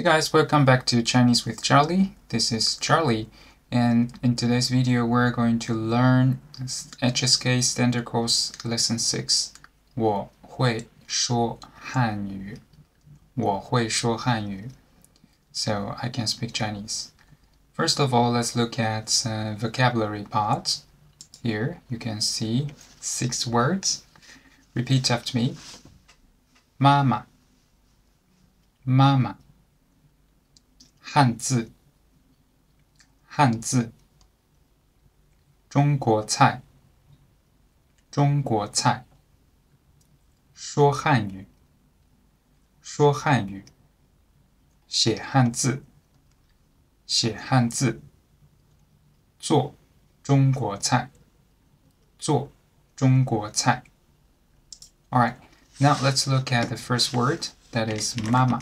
Hey guys, welcome back to Chinese with Charlie. This is Charlie, and in today's video we're going to learn HSK Standard Course Lesson 6. 我会说汉语. 我会说汉语. So I can speak Chinese. First of all, let's look at vocabulary part. Here you can see 6 words. Repeat after me. Mama, mama. 汉字，汉字，中国菜，中国菜，说汉语，说汉语，写汉字，写汉字，做中国菜，做中国菜。Alright, now let's look at the first word, that is mama.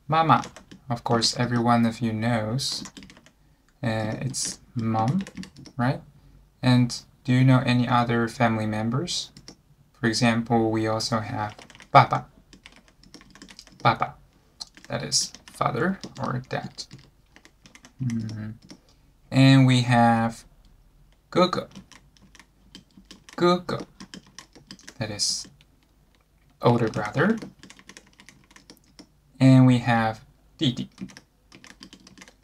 Mama. Of course, every one of you knows it's mom, right? And do you know any other family members? For example, we also have papa. Papa, that is father or dad. And we have 哥哥. 哥哥, that is older brother. And we have 弟弟,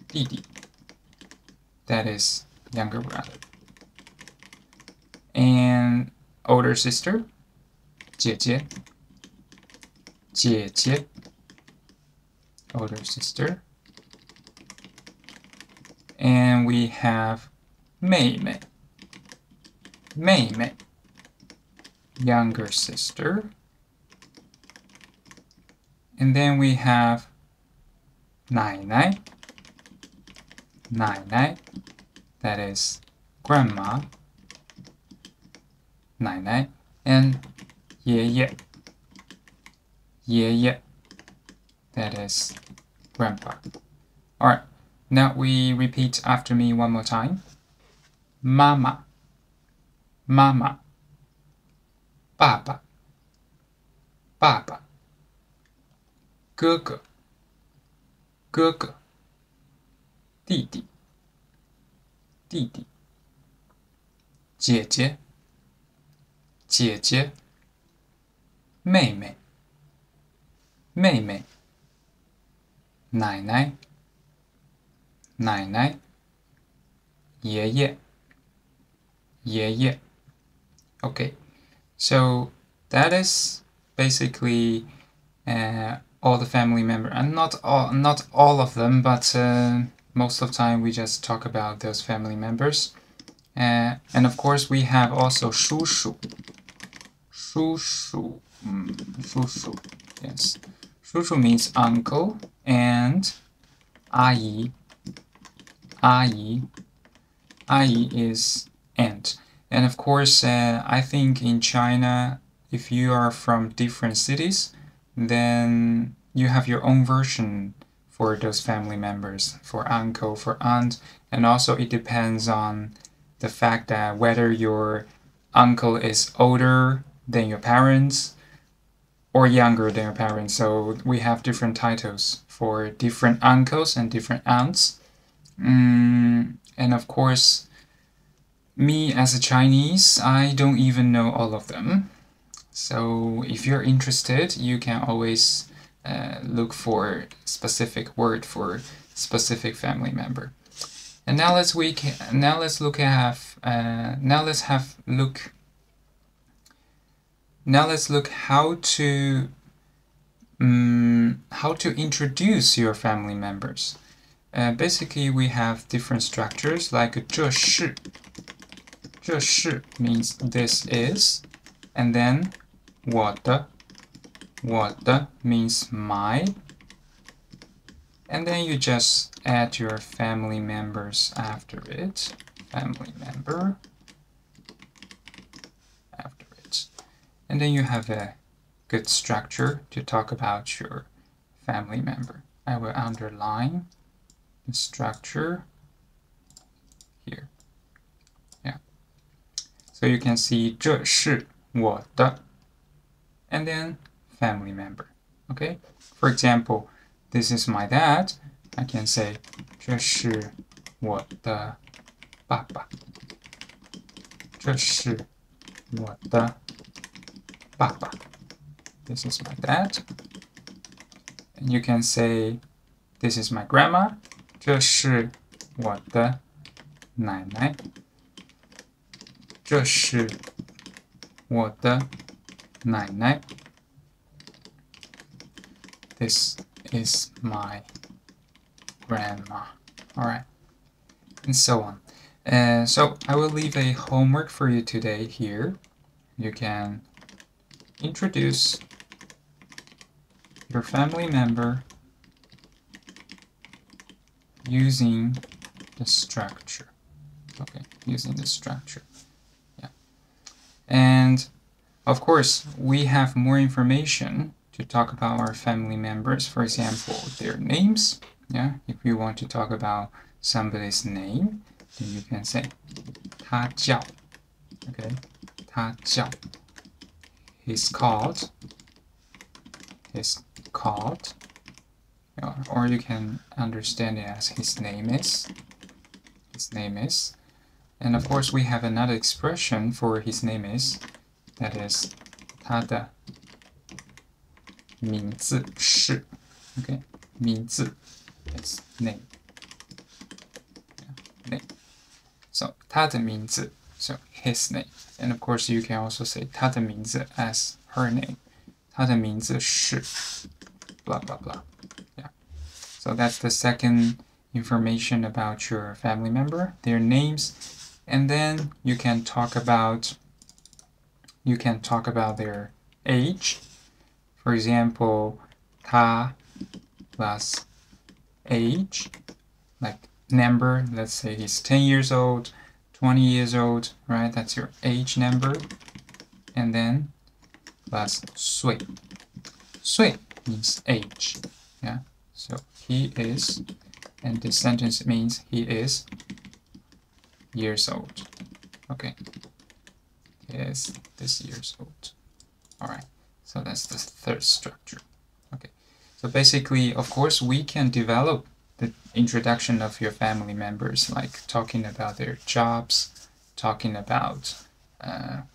弟弟, that is younger brother. And older sister, 姐姐, 姐姐, older sister. And we have 妹妹, 妹妹, younger sister. And then we have 奶奶, 奶奶, that is grandma, 奶奶, and 爷爷, 爷爷, that is grandpa. Alright, now we repeat after me one more time. Mama, mama, 爸爸, 爸爸, 哥哥, 哥哥, 弟弟, 弟弟, 姐姐, 姐姐, 妹妹, 妹妹, 奶奶, 奶奶, 爷爷, 爷爷. Okay, so that is basically all the family members, and not all of them, but most of the time we just talk about those family members. And of course we have also 叔叔, 叔叔, 叔叔, yes. 叔叔 means uncle, and 阿姨, 阿姨, 阿姨 is aunt. And of course, I think in China, if you are from different cities, then you have your own version for those family members, for uncle, for aunt, and also it depends on the fact that whether your uncle is older than your parents or younger than your parents. So we have different titles for different uncles and different aunts. And of course, me as a Chinese, I don't even know all of them. So if you're interested, you can always look for specific word for specific family member. And now let's look how to introduce your family members. Basically, we have different structures like 这是. 这是 means this is, and then 我的means my, and then you just add your family members after it. Family member after it. And then you have a good structure to talk about your family member. I will underline the structure here. Yeah. So you can see 这是我的, and then family member. Okay? For example, this is my dad, I can say 这是我的爸爸。这是我的爸爸。This is my dad. And you can say, this is my grandma. 这是我的奶奶。这是我的奶奶。This is my grandma. All right, and so on. So I will leave a homework for you today here. You can introduce your family member using the structure. Okay, using the structure. Yeah. And of course, we have more information to talk about our family members. For example, their names. Yeah, if you want to talk about somebody's name, then you can say 他叫. Okay, 他叫. He's called. He's called. Or you can understand it as his name is. His name is. And of course, we have another expression for his name is. That is 他的名字是. Okay, 名字 is name. Yeah, name. So 他的名字, so his name. And of course, you can also say 他的名字 as her name. 他的名字是 blah blah blah. Yeah. So that's the second information about your family member, their names, and then you can talk about their age. For example, 他 plus age, like number. Let's say he's 10 years old, 20 years old, right? That's your age number. And then plus 岁. 岁 means age. Yeah. So he is, and this sentence means he is years old. Okay. He is this years old. All right. So that's the third structure. Okay. So basically, of course, we can develop the introduction of your family members, like talking about their jobs, talking about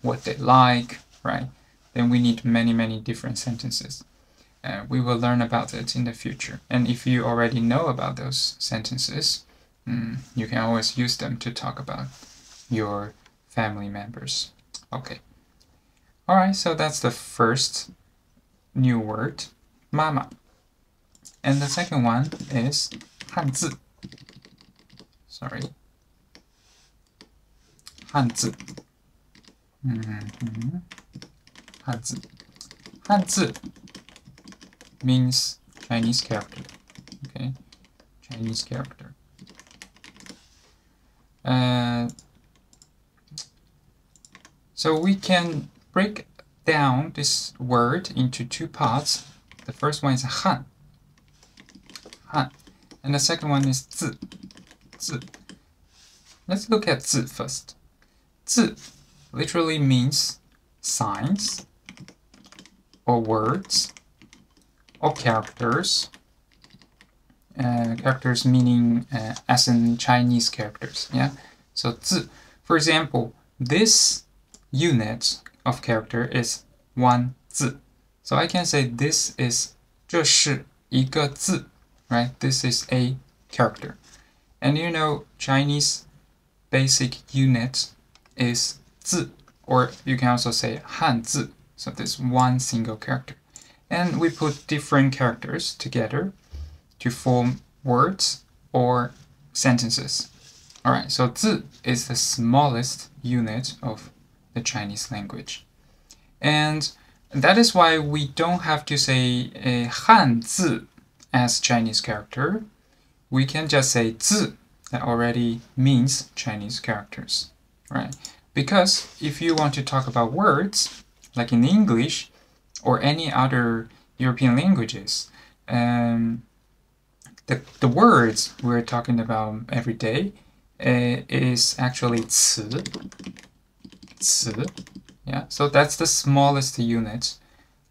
what they like, right? Then we need many different sentences. We will learn about it in the future. And if you already know about those sentences, you can always use them to talk about your family members. Okay. All right, so that's the first new word, mama. And the second one is 汉字. Sorry. 汉字. 汉字. 汉字 means Chinese character. Okay, Chinese character. So we can break down this word into two parts. The first one is Han. Han. And the second one is 字. 字. Let's look at 字 first. 字 literally means signs or words or characters. Characters meaning as in Chinese characters. Yeah. So 字. For example, this unit of character is 1 字. So I can say this is 这是一个字, right? This is a character. And you know, Chinese basic unit is 字, or you can also say 汉字. So this one single character. And we put different characters together to form words or sentences. Alright, so 字 is the smallest unit of the Chinese language. And that is why we don't have to say a 汉字 as Chinese character. We can just say 字 that already means Chinese characters, right? Because if you want to talk about words, like in English or any other European languages, the words we're talking about every day is actually 词. 词. Yeah, so that's the smallest unit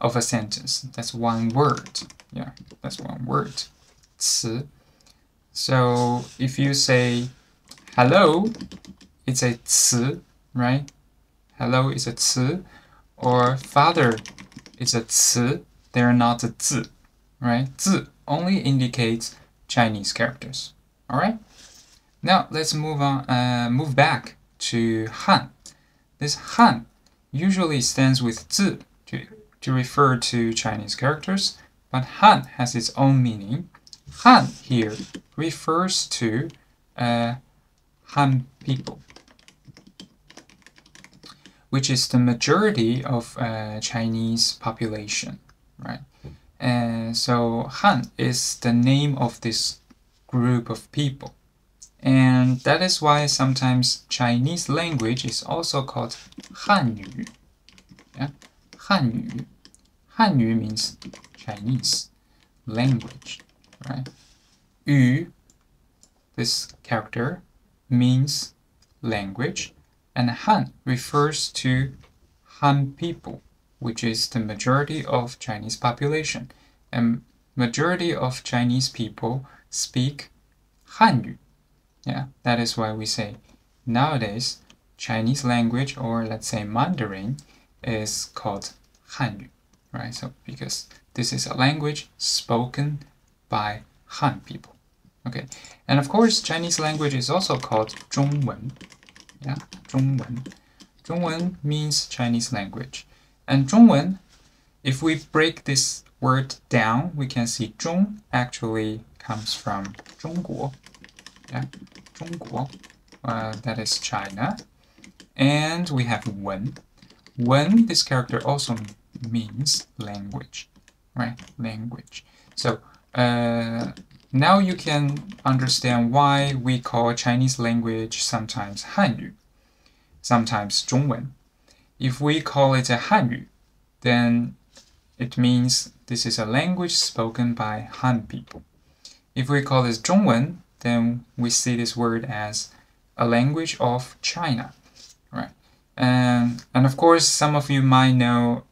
of a sentence. That's one word. Yeah, that's one word. 词. So if you say hello, it's a 词, right? Hello is a 词, or father is a 词. They're not a 字, right? 字 only indicates Chinese characters. All right. Now let's move back to Han. This Han usually stands with 字 to refer to Chinese characters, but Han has its own meaning. Han here refers to Han people, which is the majority of Chinese population, right? And so Han is the name of this group of people. And that is why sometimes Chinese language is also called Hanyu. Yeah? Hanyu. Hanyu means Chinese language, right? Yu, this character, means language, and Han refers to Han people, which is the majority of Chinese population. And majority of Chinese people speak Hanyu. Yeah, that is why we say nowadays Chinese language, or let's say Mandarin, is called Hanyu, right? So because this is a language spoken by Han people. Okay, and of course Chinese language is also called Zhongwen. Yeah, Zhongwen. Zhongwen means Chinese language. And Zhongwen, if we break this word down, we can see Zhong actually comes from 中国. Yeah, 中国, that is China. And we have Wen. Wen, this character also means language, right? Language. So now you can understand why we call Chinese language sometimes Hanyu, sometimes Zhongwen. If we call it a Hanyu, then it means this is a language spoken by Han people. If we call this Zhongwen, then we see this word as a language of China, right? And of course, some of you might know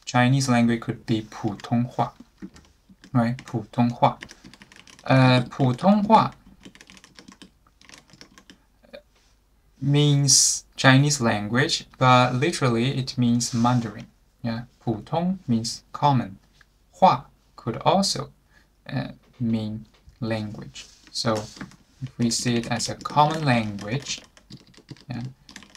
Chinese language could be 普通话, right? 普通话. 普通话 means Chinese language, but literally it means Mandarin. Yeah, 普通 means common. 话 could also mean language. So if we see it as a common language, yeah,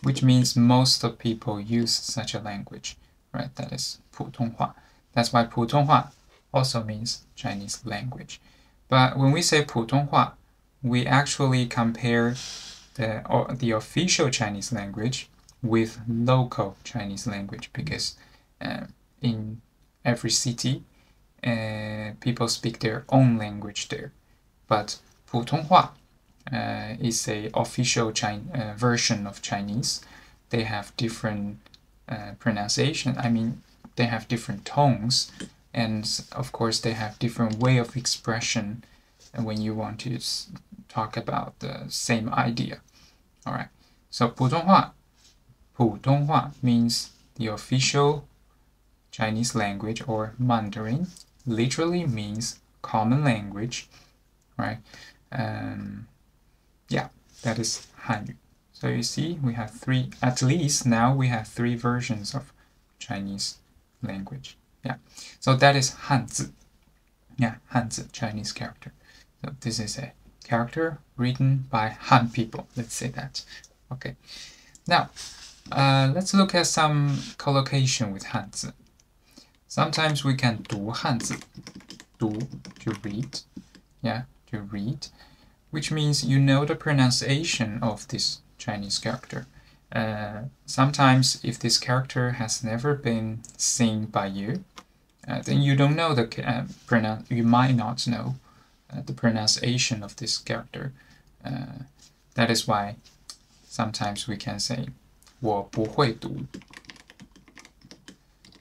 which means most of people use such a language, right? That is 普通话. That's why 普通话 also means Chinese language. But when we say 普通话, we actually compare the official Chinese language with local Chinese language, because in every city, people speak their own language there. But 普通话 is a official version of Chinese. They have different pronunciation. I mean, they have different tones, and of course they have different way of expression when you want to talk about the same idea. All right. So 普通话means the official Chinese language, or Mandarin. Literally means common language, right? Yeah, that is Hanyu. So you see, we have three, at least now we have three versions of Chinese language. Yeah, so that is Hanzi. Yeah, Hanzi, Chinese character. So this is a character written by Han people. Let's say that. Okay. Now, let's look at some collocation with Hanzi. Sometimes we can 读汉字, 读 to read, yeah, to read, which means you know the pronunciation of this Chinese character. Sometimes if this character has never been seen by you, then you don't know you might not know the pronunciation of this character. That is why sometimes we can say 我不会读.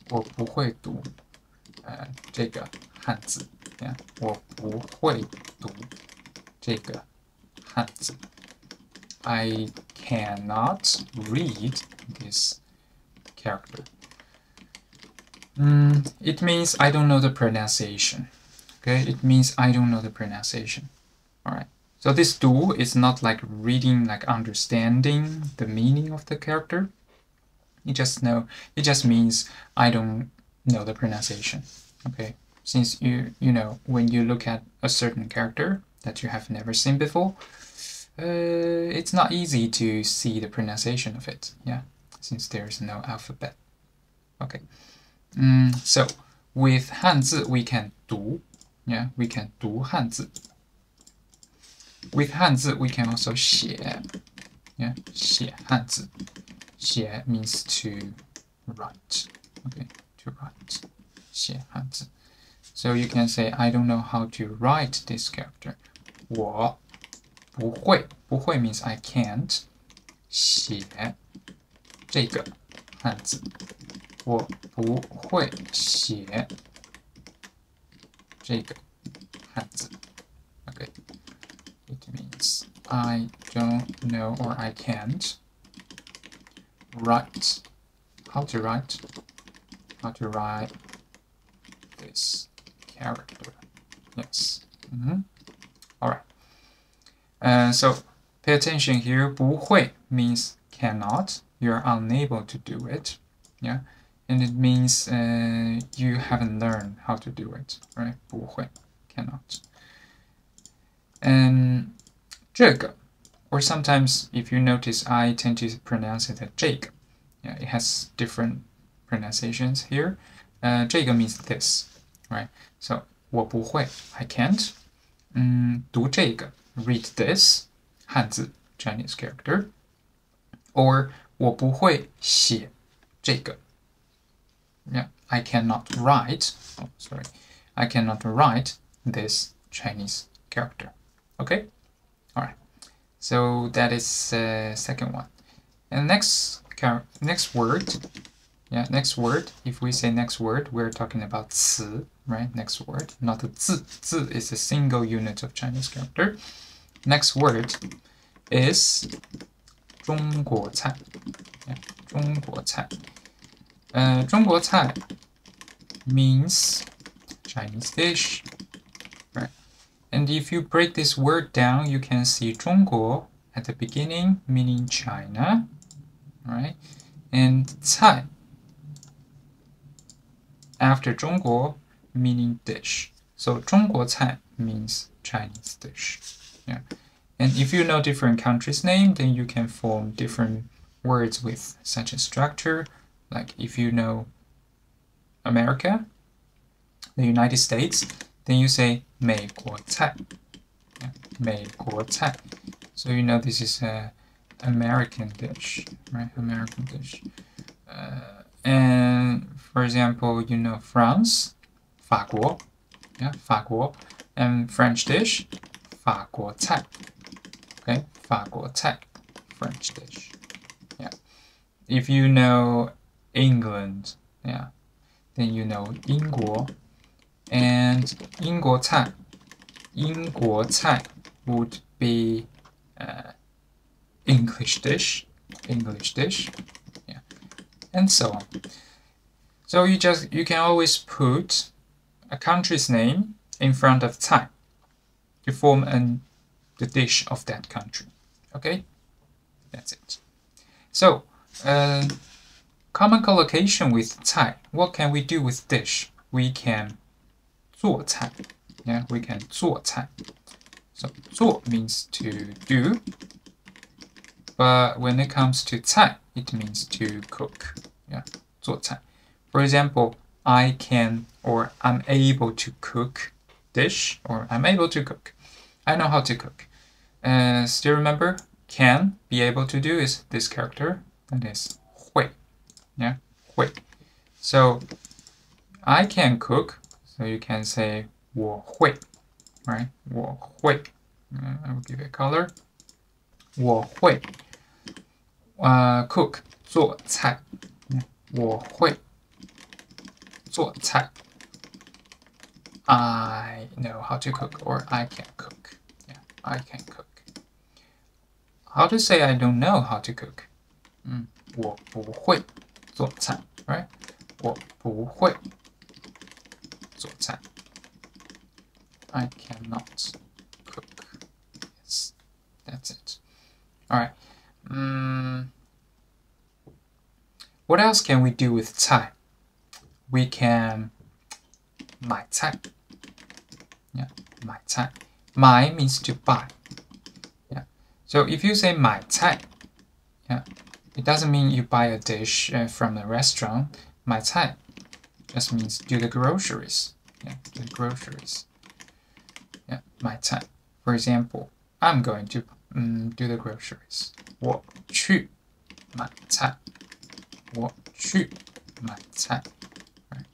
我不会读这个汉字. Yeah, 我不会读这个汉字. I cannot read this character. It means I don't know the pronunciation. Okay, it means I don't know the pronunciation. All right. So this 读 is not like reading, like understanding the meaning of the character. It just means I don't know the pronunciation. Okay. Since you know, when you look at a certain character that you have never seen before, it's not easy to see the pronunciation of it. Yeah, since there's no alphabet. Okay. So with 汉字 we can 读. Yeah, we can 读汉字. With 汉字 we can also 写. Yeah, 写汉字. 写 means to write. Okay, to write. 写汉字. So you can say I don't know how to write this character. 我不会. 不会 means I can't. 写这个汉字. 我不会写这个汉字. Okay. It means I don't know or I can't write. How to write this character. Yes. All right. So pay attention here. 不会 means cannot. You're unable to do it. Yeah. And it means you haven't learned how to do it, right? 不会 cannot. And 这个, or sometimes if you notice, I tend to pronounce it as 这个. Yeah, it has different pronunciations here. 这个 means this, right? So 我不会 I can't. 读这个 read this 汉字 Chinese character. Or 我不会写这个. Yeah, I cannot write. Oh, sorry. I cannot write this Chinese character. Okay? All right. So that is second one. And next word. Yeah, next word. If we say next word, we're talking about 词, right? Next word, not the 字. 字 is a single unit of Chinese character. Next word is 中国菜. Yeah, 中国菜. 中国菜 means Chinese dish, right? And if you break this word down, you can see 中国 at the beginning, meaning China, right? And 菜 after 中国, meaning dish. So 中国菜 means Chinese dish. Yeah. And if you know different countries' name, then you can form different words with such a structure. Like if you know America, the United States, then you say 美国菜. Yeah, 美国菜. So you know this is a American dish, right? American dish. And for example, you know France, 法国. Yeah, 法国. And French dish, 法国菜. Okay, 法国菜, French dish. Yeah. If you know England, yeah, then you know 英国. And 英国菜would be English dish, yeah, and so on. So you can always put a country's name in front of 菜 to form the dish of that country. Okay, that's it. So common collocation with 菜. What can we do with dish? We can 做菜. Yeah, we can 做菜. So 做 means to do, but when it comes to 菜, it means to cook. Yeah, 做菜. For example, I can or I'm able to cook dish, or I'm able to cook. I know how to cook. Still remember, can, be able to do is this character, that is 会. Yeah, 会. So I can cook, so you can say 我会, right? 我会. I will give it a color. 我会 cook 做菜. 我会做菜. I know how to cook, or I can cook. Yeah, I can cook. How to say I don't know how to cook? 我不会做菜, right? 我不会做菜. I cannot cook. Yes, that's it. All right. What else can we do with 菜? We can 买菜. Yeah, 买菜. 买 means to buy. Yeah. So if you say 买菜, yeah, it doesn't mean you buy a dish from a restaurant. 买菜 just means do the groceries. Yeah, do the groceries. Yeah, 买菜. For example, I'm going to do the groceries. 我去买菜. 我去买菜. Right.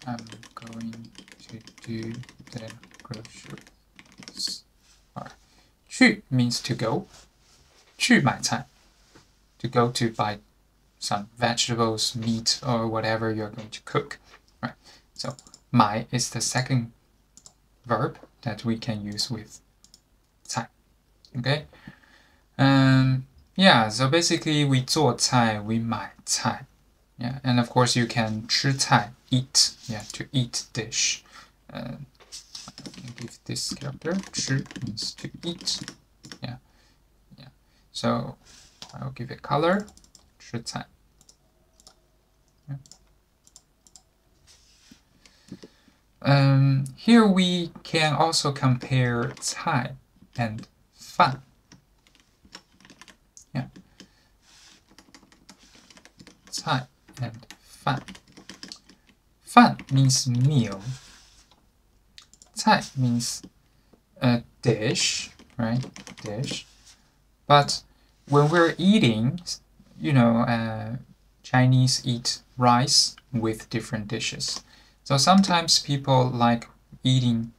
I'm going to do the groceries. Alright. 去 means to go. 去买菜. To go to buy some vegetables, meat, or whatever you're going to cook. Right. So 买 is the second verb that we can use with 菜. Okay. Yeah, so basically we 做菜, we 买菜. Yeah, and of course you can 吃菜, eat, yeah, to eat dish. I can give this character, 吃 means to eat. Yeah, yeah. So I'll give it color, 吃菜. Yeah. Here we can also compare 菜 and 饭. Yeah. 菜 and 饭. 饭 means meal. 菜 means a dish, right? Dish. But when we're eating, you know, Chinese eat rice with different dishes. So sometimes people like eating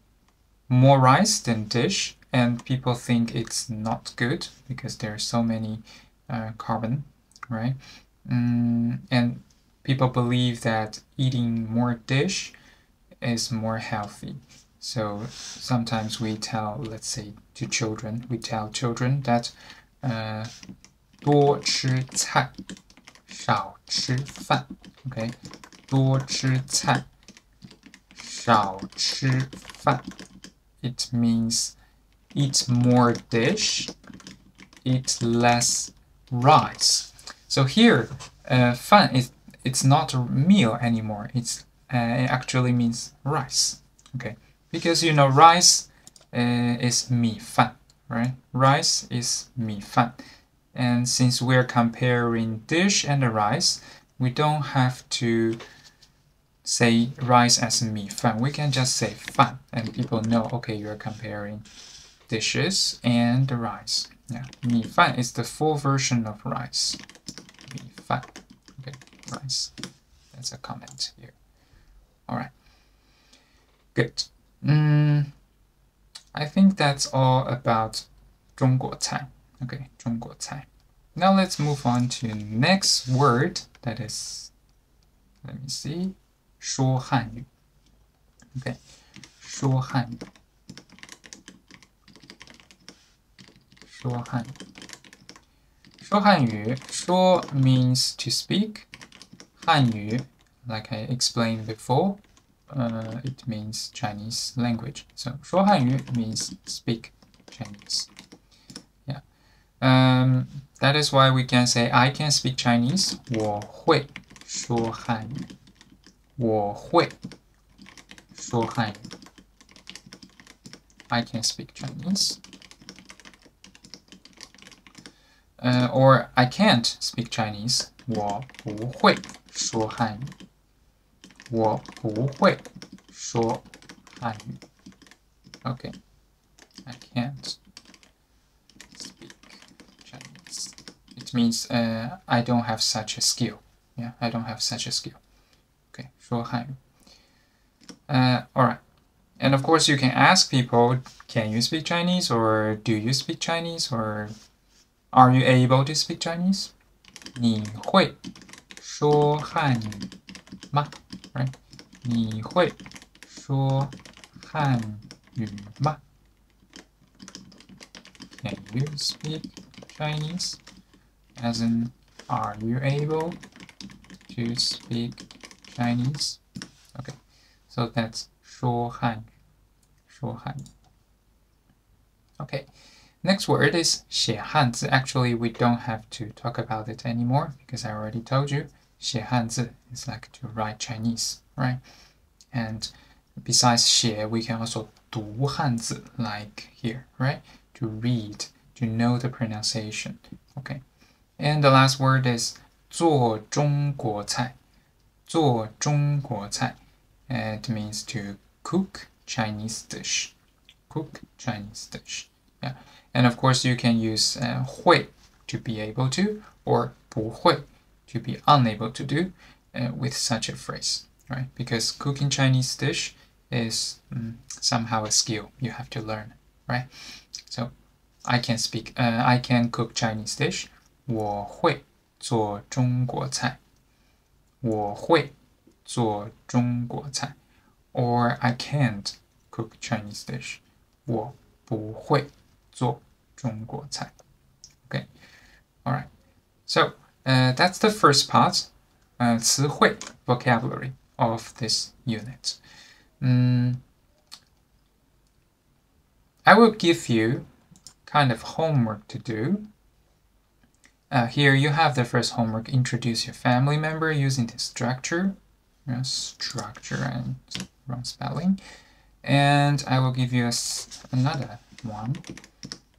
more rice than dish, and people think it's not good because there's so many carbon, right? And people believe that eating more dish is more healthy. So sometimes we tell, let's say, to children, we tell children that 多吃菜少吃饭. Okay, 多吃菜少吃饭. It means eat more dish, eat less rice. So here, 饭 it's not a meal anymore. It actually means rice. Okay, because you know rice is 米饭, right? Rice is 米饭. And since we're comparing dish and rice, we don't have to say rice as 米饭. We can just say 饭, and people know, okay, you're comparing dishes and rice. Yeah, 米饭 is the full version of rice. 米饭. Okay, rice. That's a comment here. All right. Good. I think that's all about 中国菜. Okay, 中国菜. Now let's move on to next word. That is, let me see, 说汉语. Okay, 说汉语. 说汉语. 说汉语. 说 means to speak. 汉语, like I explained before, it means Chinese language. So 说汉语 means speak Chinese. Yeah. That is why we can say I can speak Chinese. 我会说汉语. 我会说汉语. I can speak Chinese. Or I can't speak Chinese. 我不会说汉语. 我不会说汉语. Okay. I can't speak Chinese. It means I don't have such a skill. Yeah, I don't have such a skill. Okay, 说汉语. Alright. And of course you can ask people, can you speak Chinese, or do you speak Chinese, or are you able to speak Chinese? 你会说汉语吗? Right? 你会说汉语吗? Can you speak Chinese? As in, are you able to speak Chinese? Okay, so that's 说汉语.说汉语. Okay, next word is 写汉字. Actually, we don't have to talk about it anymore because I already told you 写汉字 is like to write Chinese, right? And besides 写, we can also 读汉字 like here, right? To read, to know the pronunciation. Okay. And the last word is 做中国菜. 做中国菜. It means to cook Chinese dish. Cook Chinese dish. Yeah. And of course, you can use 会 to be able to, or 不会 to be unable to do with such a phrase, right? Because cooking Chinese dish is somehow a skill you have to learn, right? So I can cook Chinese dish. 我会做中国菜. 我会做中国菜. Or I can't cook Chinese dish. 我不会做中国菜. Okay, all right. So that's the first part, 词汇 vocabulary of this unit. I will give you kind of homework to do. Here you have the first homework, introduce your family member using the structure. Structure and wrong spelling. And I will give you another one.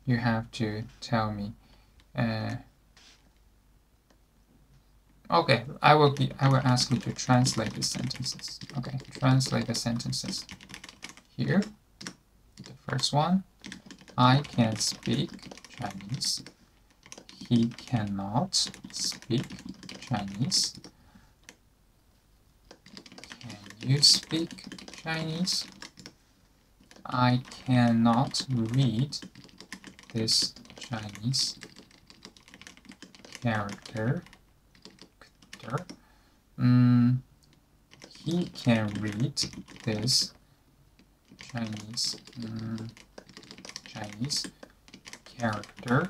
You have to tell me. Okay, I will ask you to translate the sentences. Okay, translate the sentences. Here, the first one. I can speak Chinese. He cannot speak Chinese. Can you speak Chinese? I cannot read this Chinese character. He can read this Chinese character.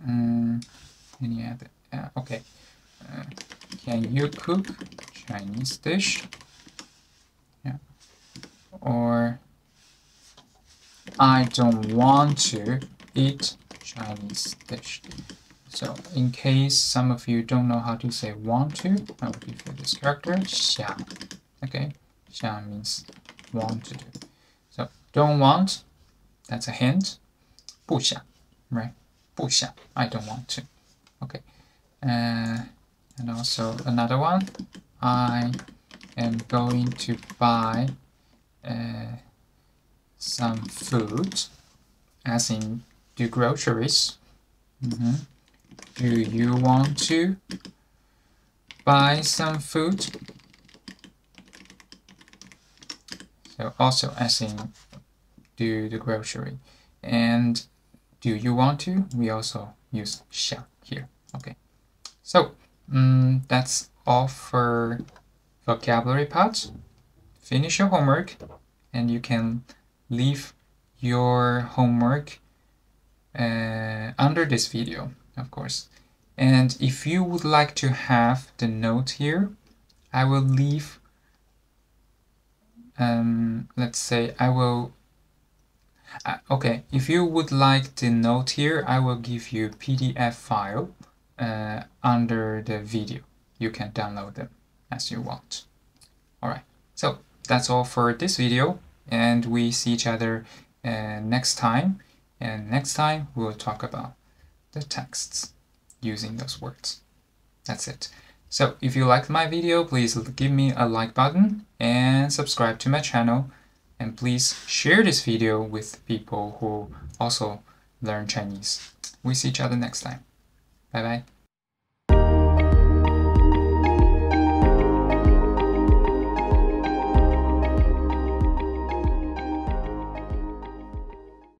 Any other? Okay. Can you cook Chinese dish? Yeah. Or I don't want to eat Chinese dish. So in case some of you don't know how to say want to, I will give you this character, 想. Okay, 想 means want to do. So don't want, that's a hint. 不想, right? 不想, I don't want to. Okay. And also another one, I am going to buy some food, as in do groceries. Do you want to buy some food? So also as in do the grocery. And do you want to? We also use 想 here. Okay. So that's all for vocabulary part. Finish your homework and you can leave your homework under this video, of course. And if you would like to have the note here, I will leave, let's say I will, okay, if you would like the note here, I will give you PDF file under the video. You can download them as you want. All right, so that's all for this video, and we see each other next time. And next time we'll talk about the texts using those words. That's it. So if you liked my video, please give me a like button and subscribe to my channel. And please share this video with people who also learn Chinese. We see each other next time. Bye bye.